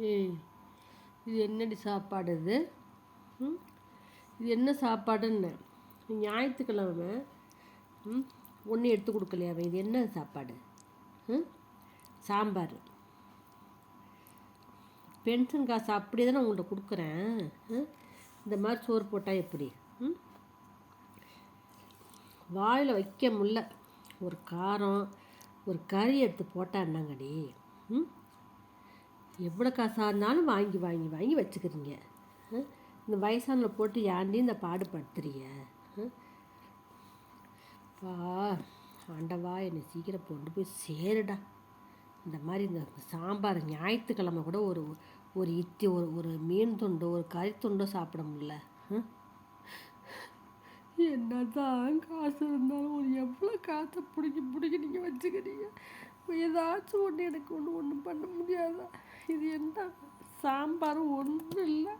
ஏய், இது என்னடி சாப்பாடு இது? இது என்ன சாப்பாடுன்னு ஞாயிற்றுக்கிழமை ஒன்றும் எடுத்து கொடுக்கலையாவே? இது என்ன சாப்பாடு? சாம்பார். பென்ஷன் காசு அப்படியே தானே உங்கள்கிட்ட கொடுக்குறேன். இந்த மாதிரி சோறு போட்டால் எப்படி? வாயில் வைக்க முடில. ஒரு காரம் ஒரு கறி எடுத்து போட்டா என்னங்கடி? எவ்வளோ காசாக இருந்தாலும் வாங்கி வாங்கி வாங்கி வச்சுக்கிறீங்க. இந்த வயசானில் போட்டு ஏன்டி இந்த பாடுபடுத்துறீங்க? பா ஆண்டவா, என்னை சீக்கிரம் கொண்டு போய் சேருடா. இந்த மாதிரி இந்த சாம்பார் ஞாயிற்றுக்கிழமை கூட ஒரு ஒரு இட்லி ஒரு மீன் துண்டோ ஒரு கறி துண்டோ சாப்பிட முடியல. என்ன தான் காசு இருந்தாலும் ஒரு எவ்வளோ காசை பிடிக்கி நீங்கள் வச்சுக்கிறீங்க? ஏதாச்சும் ஒன்று எனக்கு ஒன்றும் பண்ண முடியாதா? இது என்ன சாம்பார் ஒன்றும் இல்லை.